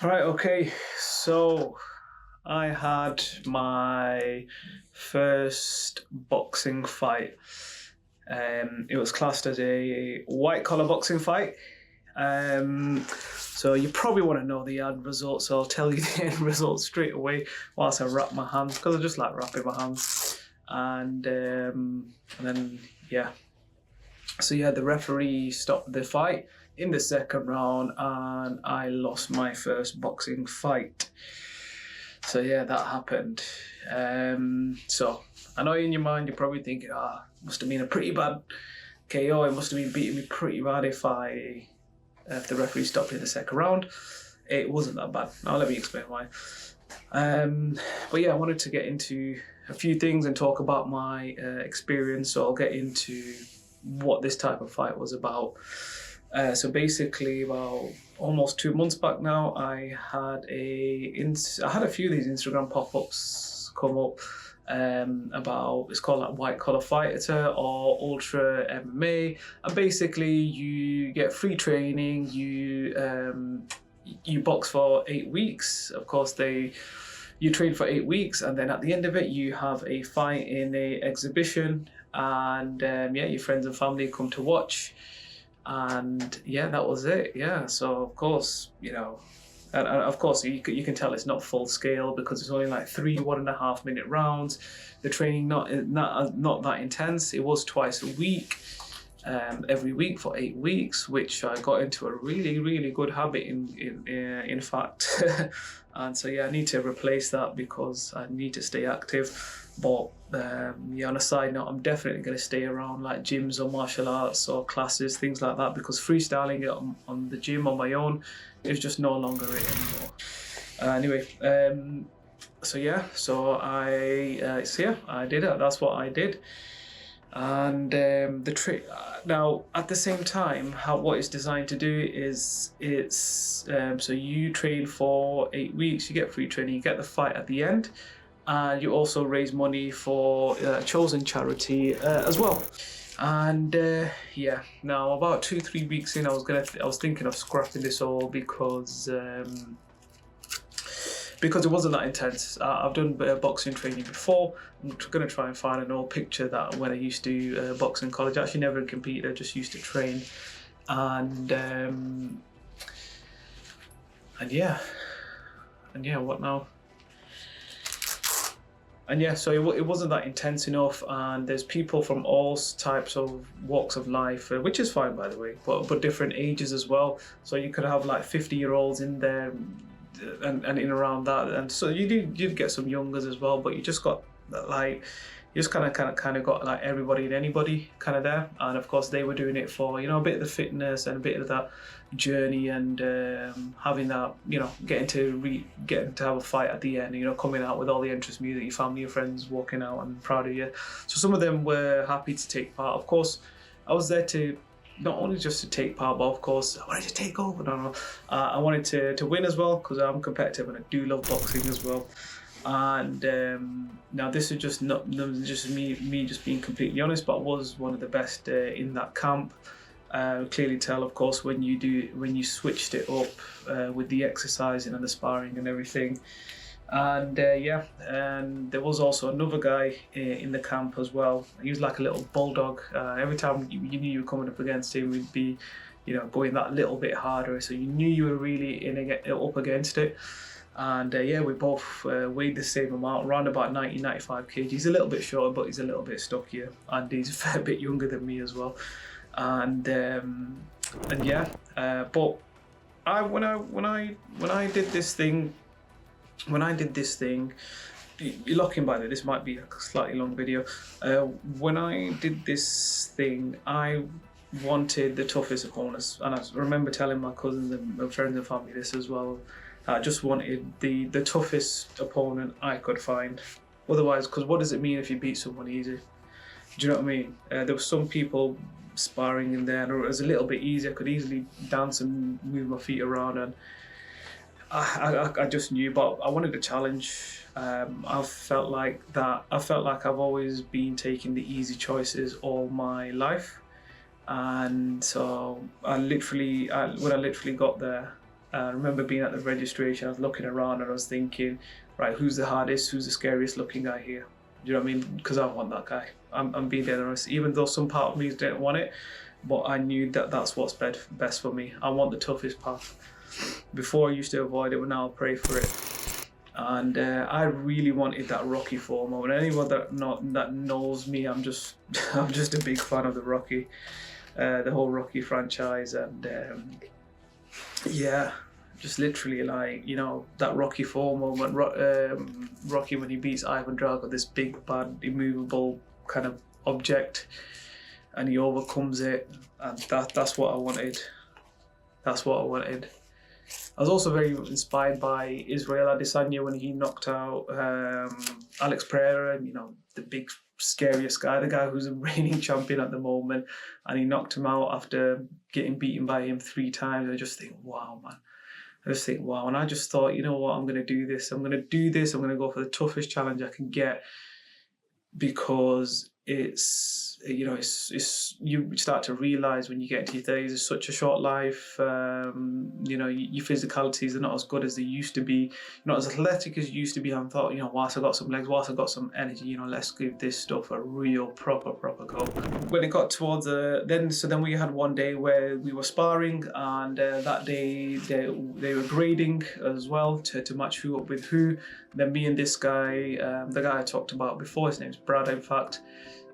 Right, okay. So I had my first boxing fight. It was classed as a white collar boxing fight. So you probably want to know the end result, so I'll tell you the end result straight away whilst I wrap my hands, because I just like wrapping my hands. And then yeah, so yeah, the referee stopped the fight in the second round, and I lost my first boxing fight. So yeah, that happened. So I know in your mind you're probably thinking, must have been a pretty bad KO. It must have been beating me pretty bad if the referee stopped in the second round. It wasn't that bad. Now let me explain why. But yeah, I wanted to get into a few things and talk about my experience. So I'll get into what this type of fight was about. So basically, about almost 2 months back now, I had a few of these Instagram pop-ups come up about, it's called like White Collar Fighter or Ultra MMA, and basically you get free training. You box for 8 weeks. Of course, you train for 8 weeks, and then at the end of it, you have a fight in a exhibition, and yeah, your friends and family come to watch, and yeah, that was it. Yeah, so of course, and of course you can tell it's not full scale because it's only like three 1.5 minute rounds. The training not that intense. It was twice a week. Every week for 8 weeks, which I got into a really, really good habit in fact. And so yeah, I need to replace that because I need to stay active. But yeah, on a side note, I'm definitely going to stay around like gyms or martial arts or classes, things like that, because freestyling it on the gym on my own is just no longer it anymore. Anyway, so yeah, I did it. That's what I did. And the trick now, at the same time, what it's designed to do is so you train for 8 weeks, you get free training, you get the fight at the end, and you also raise money for a chosen charity as well. And yeah, now about 2-3 weeks in, I was thinking of scrapping this all because it wasn't that intense. I've done boxing training before. I'm going to try and find an old picture that when I used to box in college. I actually never competed, I just used to train. And yeah, what now? And yeah, so it wasn't that intense enough, and there's people from all types of walks of life, which is fine, by the way, but different ages as well. So you could have like 50-year-olds in there, and in around that, and so you get some youngers as well, but you just got like, you just kind of got like everybody and anybody kind of there. And of course they were doing it for a bit of the fitness and a bit of that journey, and having that, getting to have a fight at the end, coming out with all the entrance music, your family, your friends walking out and proud of you. So some of them were happy to take part. Of course I was there to not only just to take part, but of course I wanted to take over. No, I wanted to win as well, because I'm competitive and I do love boxing as well. And now this is just just me just being completely honest, but I was one of the best in that camp. Clearly tell, of course, when you switched it up with the exercising and the sparring and everything. And yeah, and there was also another guy in the camp as well. He was like a little bulldog. Every time you knew you were coming up against him, we'd be, going that little bit harder. So you knew you were really up against it. And yeah, we both weighed the same amount, around about 95 kg. He's a little bit shorter, but he's a little bit stockier, and he's a fair bit younger than me as well. And yeah, but when I did this thing. When I did this thing, you're looking, by the way, this might be a slightly long video. When I did this thing, I wanted the toughest opponents, and I remember telling my cousins and my friends and family this as well. I just wanted the toughest opponent I could find. Otherwise, because what does it mean if you beat someone easy? Do you know what I mean? There were some people sparring in there, and it was a little bit easy. I could easily dance and move my feet around, and I just knew, but I wanted a challenge. I felt like I've always been taking the easy choices all my life, and so when I literally got there, I remember being at the registration, I was looking around and I was thinking, right, who's the hardest, who's the scariest looking guy here? Do you know what I mean? Because I want that guy. I'm being dead honest. Even though some part of me didn't want it, but I knew that that's what's best for me. I want the toughest path. Before I used to avoid it, but now I pray for it. And I really wanted that Rocky 4 moment. Anyone that knows me, I'm just I'm just a big fan of the Rocky, the whole Rocky franchise, and yeah, just literally like, you know, that Rocky 4 moment, Rocky when he beats Ivan Drago, this big bad immovable kind of object, and he overcomes it, and that's what I wanted. That's what I wanted. I was also very inspired by Israel Adesanya when he knocked out Alex Pereira, and, you know, the big scariest guy, the guy who's a reigning champion at the moment, and he knocked him out after getting beaten by him 3 times. I just think, wow, man. I just think, wow. And I just thought, you know what, I'm going to do this. I'm going to do this. I'm going to go for the toughest challenge I can get, because it's, you know, it's you start to realize when you get into your 30s, it's such a short life. You know, your physicalities are not as good as they used to be. You're not as athletic as you used to be. And I thought, you know, whilst I got some legs, whilst I got some energy, you know, let's give this stuff a real proper go. When it got towards then we had one day where we were sparring, and that day they were grading as well to match who up with who. Then me and this guy, the guy I talked about before, his name's Brad, in fact,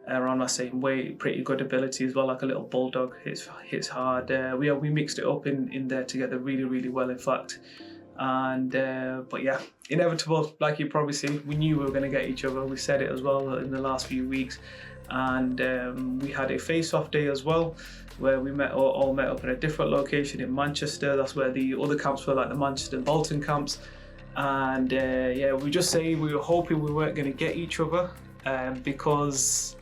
around my same weight, pretty good ability as well, like a little bulldog, hits hard. We mixed it up in there together really well, in fact. And but yeah, inevitable, like you probably see, we knew we were going to get each other. We said it as well in the last few weeks. And we had a face-off day as well, where we all met up in a different location in Manchester. That's where the other camps were, like the Manchester and Bolton camps. And yeah, we were hoping we weren't going to get each other, because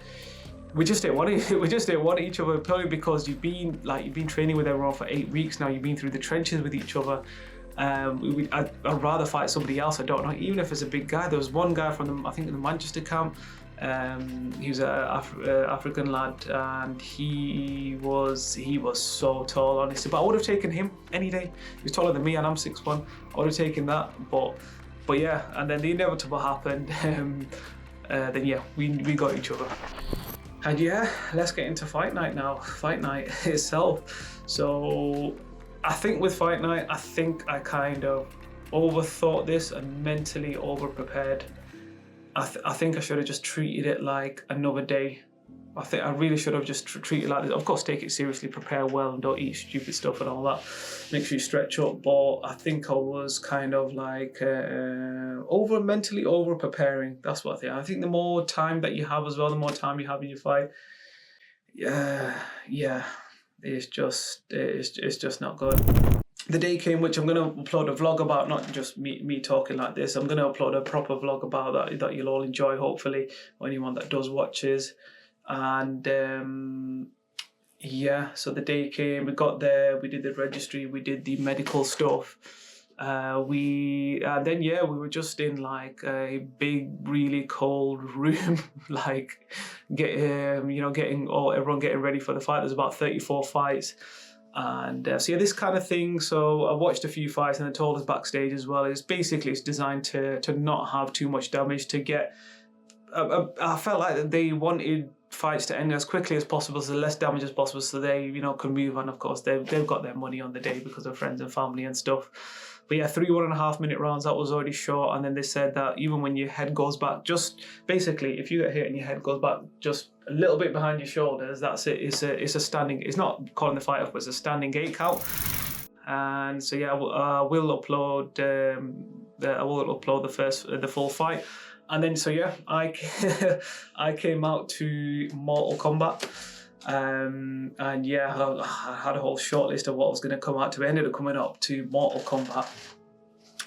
we just didn't want it. We just didn't want each other, probably because you've been training with everyone for 8 weeks now. You've been through the trenches with each other. I'd rather fight somebody else. I don't know, even if it's a big guy. There was one guy from the Manchester camp. He was an African lad, and he was so tall, honestly. But I would have taken him any day. He was taller than me, and I'm 6'1". I would have taken that. But yeah, and then the inevitable happened. Then yeah, we got each other. And yeah, let's get into fight night now. Fight night itself. So I think with fight night, I kind of overthought this and mentally over-prepared. I think I should have just treated it like another day. I think I really should have just treated it like this. Of course, take it seriously, prepare well, and don't eat stupid stuff and all that. Make sure you stretch up. But I think I was kind of like mentally over preparing. That's what I think. I think the more time that you have as well, the more time you have in your fight, yeah, it's just not good. The day came, which I'm going to upload a vlog about, not just me talking like this. I'm going to upload a proper vlog about that you'll all enjoy, hopefully, or anyone that does watches. And yeah, so the day came, we got there, we did the registry, we did the medical stuff. Then we were just in like a big, really cold room, like everyone getting ready for the fight. There's about 34 fights. And so yeah, this kind of thing. So I watched a few fights, and they told us backstage as well. It's designed to not have too much damage, to get. I felt like they wanted fights to end as quickly as possible, so less damage as possible, so they can move on. Of course, they've got their money on the day because of friends and family and stuff. But yeah, 3 1.5 minute rounds, that was already short. And then they said that even when your head goes back, just basically if you get hit and your head goes back just a little bit behind your shoulders, that's it. It's a standing. It's not calling the fight off, but it's a standing gate count. And so yeah, I will upload the full fight. And then so yeah, I came out to Mortal Kombat. And yeah, I had a whole short list of what I was going to come out to. I ended up coming up to Mortal Kombat,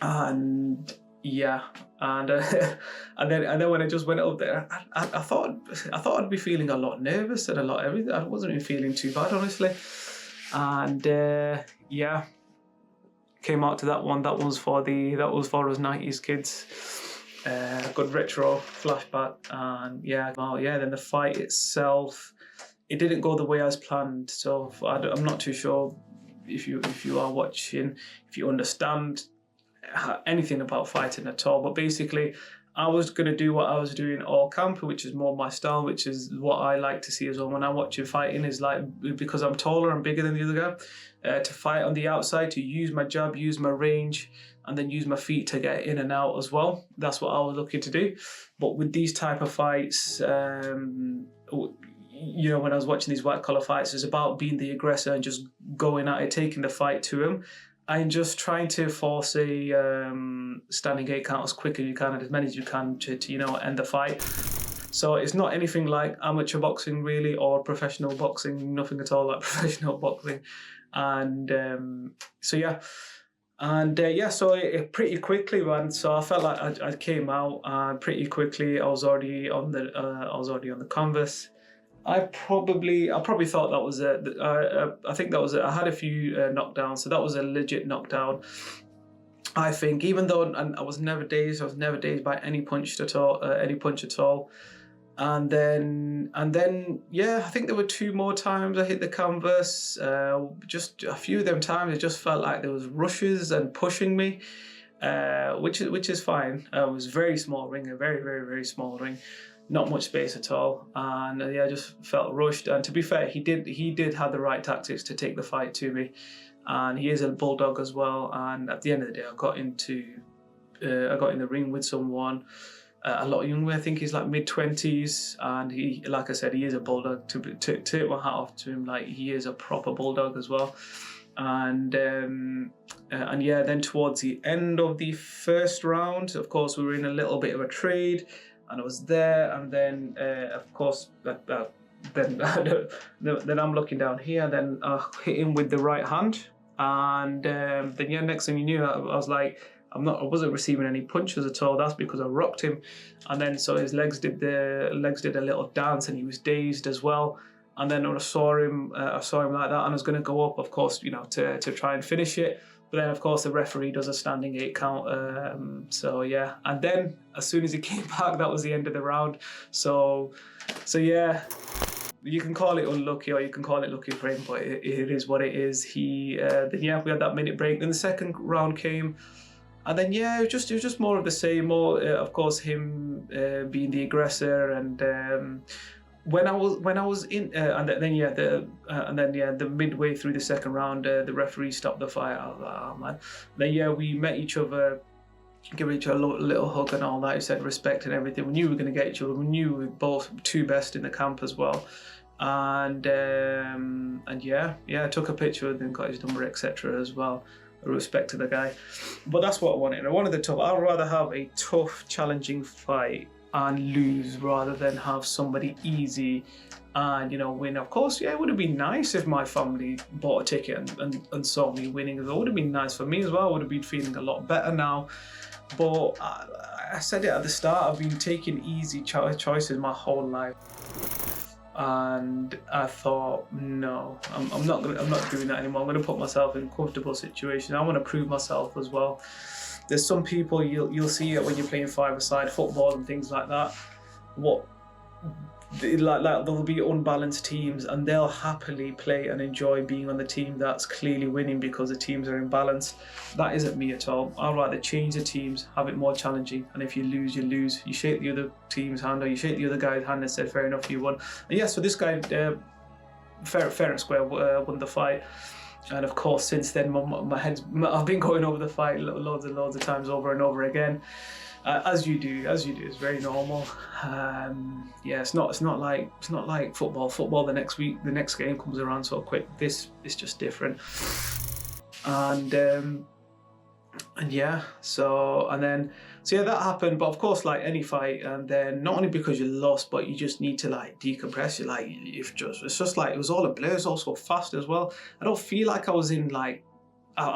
and yeah, and then when I just went up there, I thought I'd be feeling a lot nervous and everything. I wasn't even feeling too bad, honestly. And yeah, came out to that one. That was for us 90s kids. Good retro flashback, and yeah, then the fight itself, it didn't go the way as planned, so I'm not too sure if you are watching, if you understand anything about fighting at all. But basically, I was going to do what I was doing all camp, which is more my style, which is what I like to see as well when I watch you fighting, is like, because I'm taller and bigger than the other guy, to fight on the outside, to use my jab, use my range, and then use my feet to get in and out as well. That's what I was looking to do. But with these type of fights, when I was watching these white collar fights, it's about being the aggressor and just going at it, taking the fight to him, and just trying to force a standing 8 count as quick as you can and as many as you can to end the fight. So it's not anything like amateur boxing really, or professional boxing, nothing at all like professional boxing. And so it pretty quickly, man. So I felt like I came out, and pretty quickly I was already on the canvas. I probably thought that was it. I think that was it. I had a few knockdowns, so that was a legit knockdown. I think, even though I was never dazed. I was never dazed by any punch at all. And then, I think there were 2 more times I hit the canvas. Just a few of them times, it just felt like there was rushes and pushing me, which is fine. It was a very small ring, a very, very, very small ring. Not much space at all, and I just felt rushed. And to be fair, he did have the right tactics to take the fight to me, and he is a bulldog as well. And at the end of the day, I got in the ring with someone a lot younger. I think he's like mid-20s, and he, like I said, he is a bulldog. To take my hat off to him, like, he is a proper bulldog as well. And then towards the end of the first round, of course, we were in a little bit of a trade. And I was there, and then of course, then I'm looking down here. Then I hit him with the right hand, and then next thing you knew, I was like, I wasn't receiving any punches at all. That's because I rocked him, and then so his legs did a little dance, and he was dazed as well. And then when I saw him like that, and I was going to go up, of course, to try and finish it. But then, of course, the referee does a standing 8 count. And then as soon as he came back, that was the end of the round. So yeah, you can call it unlucky, or you can call it lucky for him, but it is what it is. We had that minute break. Then the second round came, and then it was just more of the same. More, of course, him being the aggressor, and. When I was in, the midway through the second round, the referee stopped the fight. I was like, oh man. Then we met each other, give each other a little hug and all that. He said respect and everything. We knew we were going to get each other. We knew we were both 2 best in the camp as well. And I took a picture with him, got his number, etc. as well. Respect to the guy. But that's what I wanted. I wanted the tough. I'd rather have a tough, challenging fight and lose rather than have somebody easy and win. Of course, it would have been nice if my family bought a ticket and saw me winning. It would have been nice for me as well. I would have been feeling a lot better now. But I said it at the start, I've been taking easy choices my whole life, and I thought, no, I'm not doing that anymore. I'm going to put myself in a comfortable situation. I want to prove myself as well. There's some people you'll see it when you're playing 5-a-side football and things like that. There'll be unbalanced teams, and they'll happily play and enjoy being on the team that's clearly winning because the teams are imbalanced. That isn't me at all. I'd rather change the teams, have it more challenging, and if you lose, you lose. You shake the other team's hand, or you shake the other guy's hand and said, fair enough, you won. And so this guy, fair and square, won the fight. And of course, since then, I've been going over the fight loads and loads of times over and over again, as you do. It's very normal. It's not like football. Football, the next game comes around so quick. This is just different. That happened. But of course, like any fight, and then not only because you lost, but you just need to decompress. It's just like it was all a blur. It's all so fast as well. I don't feel like I was in I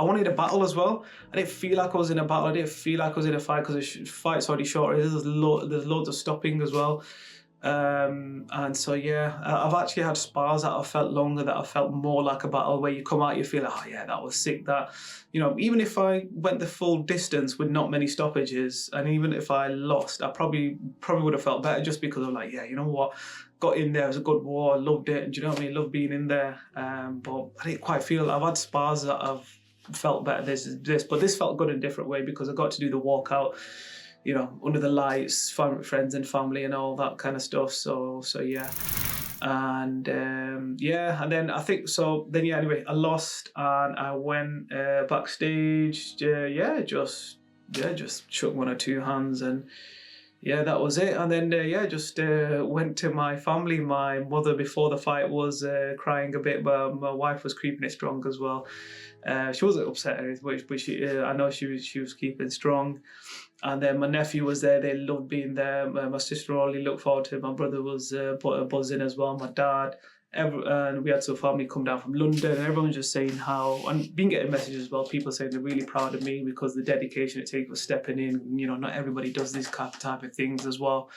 wanted a battle as well. I didn't feel like I was in a battle. I didn't feel like I was in a fight because the fight's already short. There's loads of stopping as well. I've actually had spars that have felt longer, that have felt more like a battle, where you come out, you feel like, oh yeah, that was sick. That, even if I went the full distance with not many stoppages, and even if I lost, I probably would have felt better, just because I'm like, yeah, you know what, got in there. It was a good war. I loved it. And do you know what I mean? Loved being in there. But I didn't quite feel. I've had spars that I've felt better. But this felt good in a different way because I got to do the walkout, you know, under the lights, friends and family and all that kind of stuff. So yeah. And and then I think so. Then anyway, I lost and I went backstage. Just shook one or two hands and. Yeah, that was it. And then, just went to my family. My mother, before the fight, was crying a bit, but my wife was keeping it strong as well. She wasn't upset or anything, but I know she was keeping strong. And then my nephew was there. They loved being there. My sister only looked forward to it. My brother was buzzing as well. My dad. And we had some family come down from London, and everyone was just saying how, and been getting messages as well, people saying they're really proud of me because the dedication it takes for stepping in. You know, not everybody does these type of things as well.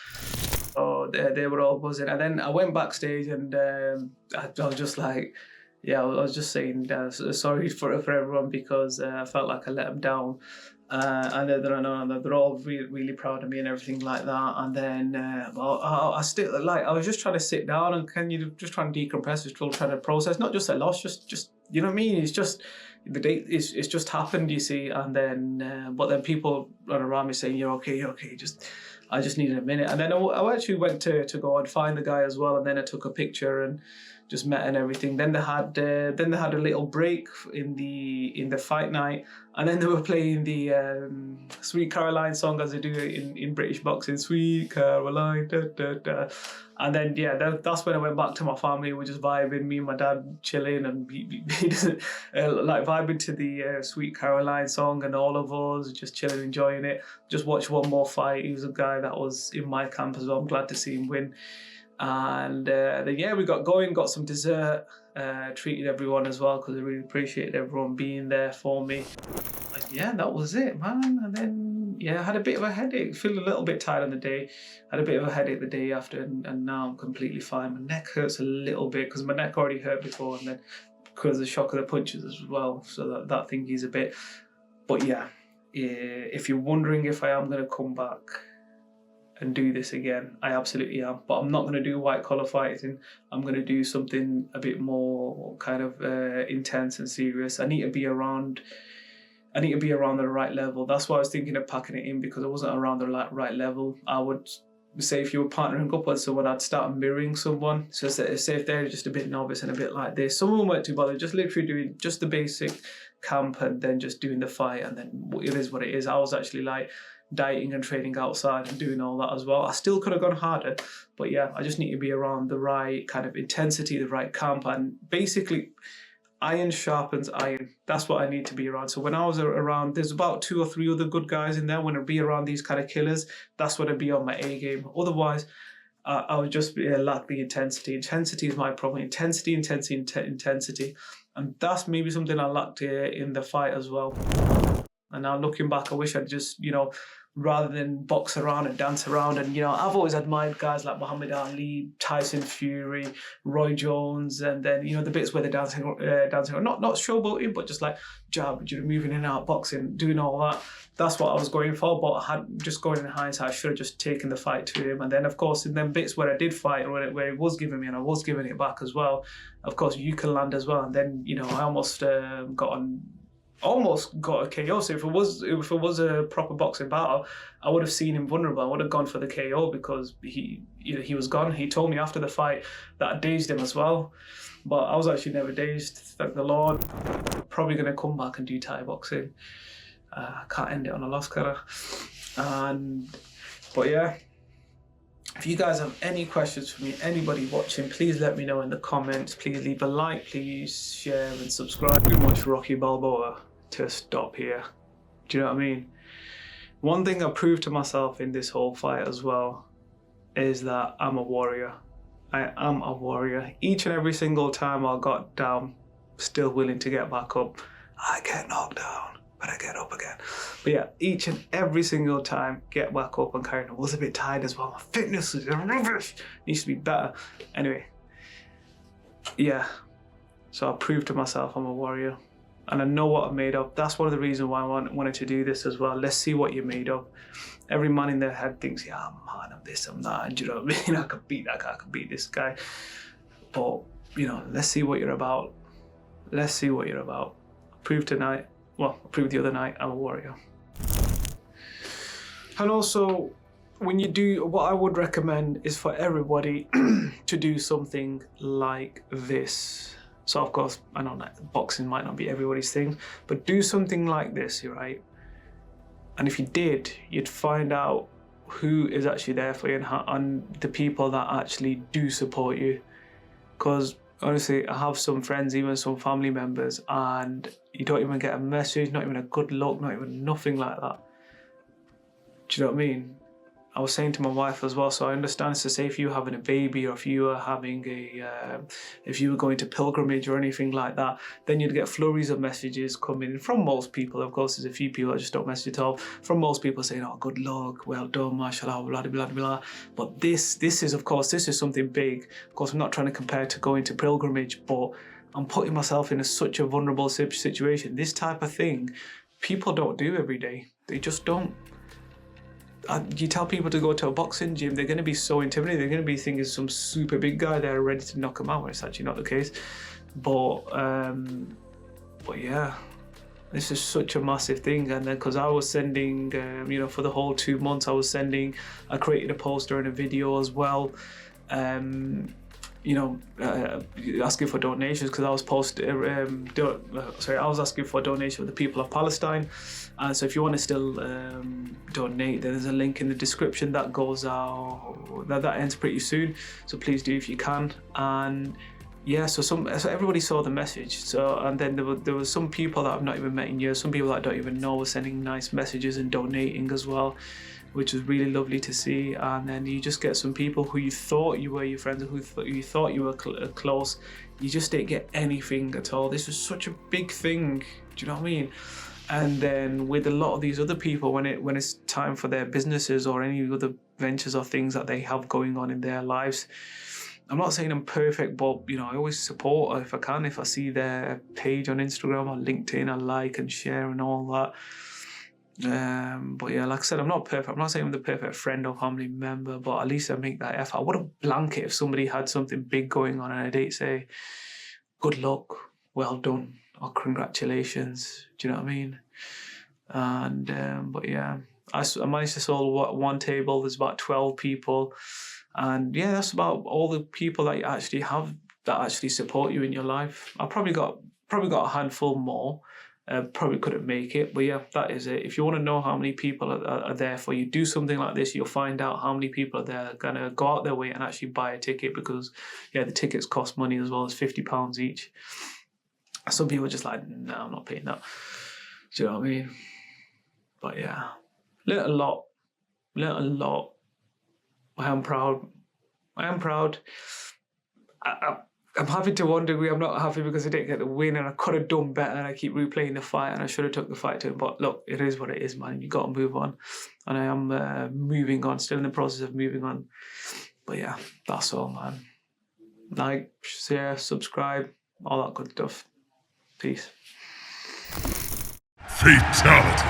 So they were all buzzing. And then I went backstage and I was just like, I was just saying sorry for everyone because I felt like I let them down. And they're all really, really proud of me and everything like that. And then I still I was just trying to sit down and just trying to decompress, just trying to process, not just a loss, just you know what I mean. It's just the date. It's just happened, you see. And then but then people run around me saying you're okay. I just needed a minute. And then I actually went to go and find the guy as well. And then I took a picture and just met and everything. Then they had a little break in the fight night, and then they were playing the Sweet Caroline song as they do in British boxing, Sweet Caroline, da, da, da. And then that's when I went back to my family. We're just vibing, me and my dad chilling, and he doesn't like vibing to the Sweet Caroline song, and all of us just chilling, enjoying it. Just watched one more fight. He was a guy that was in my camp as well. I'm glad to see him win. And then we got going, got some dessert, treated everyone as well because I really appreciated everyone being there for me. And that was it, man. And then I had a bit of a headache, feel a little bit tired on the day. Had a bit of a headache the day after, and now I'm completely fine. My neck hurts a little bit because my neck already hurt before, and then because of the shock of the punches as well. So that thing is a bit. But if you're wondering if I am going to come back and do this again, I absolutely am. But I'm not going to do white collar fighting. I'm going to do something a bit more kind of intense and serious. I need to be around the right level. That's why I was thinking of packing it in, because I wasn't around the right level. I would say if you were partnering up with someone, I'd start mirroring someone. So say if they're just a bit novice and a bit like this, someone weren't too bothered, just literally doing just the basic camp and then just doing the fight, and then it is what it is. I was actually like dieting and training outside and doing all that as well. I still could have gone harder, but I just need to be around the right kind of intensity, the right camp, and basically iron sharpens iron. That's what I need to be around. So when I was around, there's about 2 or 3 other good guys in there. When I'd be around these kind of killers, that's when I'd be on my A game. Otherwise, I would just lack the intensity. Intensity is my problem. Intensity. And that's maybe something I lacked in the fight as well. And now looking back, I wish I'd just, rather than box around and dance around. And, I've always admired guys like Muhammad Ali, Tyson Fury, Roy Jones, and then, the bits where they're dancing, not showboating, but just like jab, moving in and out, boxing, doing all that. That's what I was going for, but I had just going in hindsight, I should have just taken the fight to him. And then, of course, in them bits where I did fight, where it was giving me and I was giving it back as well, of course, you can land as well. And then, I almost got a KO. So if it was a proper boxing battle, I would have seen him vulnerable. I would have gone for the KO because he was gone. He told me after the fight that I dazed him as well, but I was actually never dazed, thank the Lord. Probably going to come back and do Thai boxing. I can't end it on a loss, can I? But if you guys have any questions for me, anybody watching, please let me know in the comments. Please leave a like, please share and subscribe. Too much Rocky Balboa to stop here. Do you know what I mean? One thing I proved to myself in this whole fight as well is that I'm a warrior. I am a warrior. Each and every single time I got down, still willing to get back up. I get knocked down, but I get up again. But each and every single time, get back up and carry on. I was a bit tired as well. My fitness is rubbish. Needs to be better. Anyway, so I proved to myself I'm a warrior. and I know what I'm made of. That's one of the reasons why I wanted to do this as well. Let's see what you're made of. Every man in their head thinks, yeah, man, I'm this, I'm that, and you know what I mean? I could beat that guy, I could beat this guy. But, you know, let's see what you're about. Let's see what you're about. Prove tonight, well, prove the other night, I'm a warrior. And also, when you do, what I would recommend is for everybody to do something like this. So of course, I know that boxing might not be everybody's thing, but do something like this, right? And if you did, you'd find out who is actually there for you and the people that actually do support you. Because honestly, I have some friends, even some family members, and you don't even get a message, not even a good look, not even nothing like that. Do you know what I mean? I was saying to my wife as well, so I understand, so say if you were having a baby, or if you were having if you were going to pilgrimage or anything like that, then you'd get flurries of messages coming from most people. Of course, there's a few people that just don't message at all. From most people saying, oh, good luck, well done, mashallah, blah, blah, blah, blah. But this is, of course, this is something big. Of course, I'm not trying to compare to going to pilgrimage, but I'm putting myself in such a vulnerable situation. This type of thing, people don't do every day. They just don't. You tell people to go to a boxing gym, they're going to be so intimidated. They're going to be thinking some super big guy there ready to knock them out, when it's actually not the case. But yeah, this is such a massive thing. And then because I was sending, you know, for the whole 2 months, I created a poster and a video as well. You know, asking for donations, because I was asking for donations for the people of Palestine. And so if you want to still donate, there's a link in the description that goes out, that ends pretty soon. So please do if you can. And yeah, so everybody saw the message. So, and then there was some people that I've not even met in years, some people that I don't even know were sending nice messages and donating as well, which was really lovely to see. And then you just get some people who you thought you were your friends, who you thought you were close. You just didn't get anything at all. This was such a big thing. Do you know what I mean? And then with a lot of these other people, when it's time for their businesses or any other ventures or things that they have going on in their lives, I'm not saying I'm perfect, but you know, I always support if I can. If I see their page on Instagram or LinkedIn, I like and share and all that. But yeah, like I said, I'm not perfect. I'm not saying I'm the perfect friend or family member, but at least I make that effort. I wouldn't blanket if somebody had something big going on and I didn't say, good luck, well done, or congratulations. Do you know what I mean? And but yeah, I managed to solve one table. There's about 12 people, and yeah, that's about all the people that you actually have that actually support you in your life. I probably got a handful more. Probably couldn't make it, but yeah, that is it. If you want to know how many people are there for you, do something like this. You'll find out how many people are there, gonna go out their way and actually buy a ticket, because yeah, the tickets cost money as well, as £50 each. Some people are just like, no, I'm not paying that. Do you know what I mean? But yeah, learned a lot. I am proud. I'm happy to one degree. I'm not happy because I didn't get the win, and I could have done better, and I keep replaying the fight, and I should have took the fight to him. But look, it is what it is, man. You got to move on, and I am moving on, still in the process of moving on. But yeah, that's all, man. Like, share, subscribe, all that good stuff. Peace. Fatality.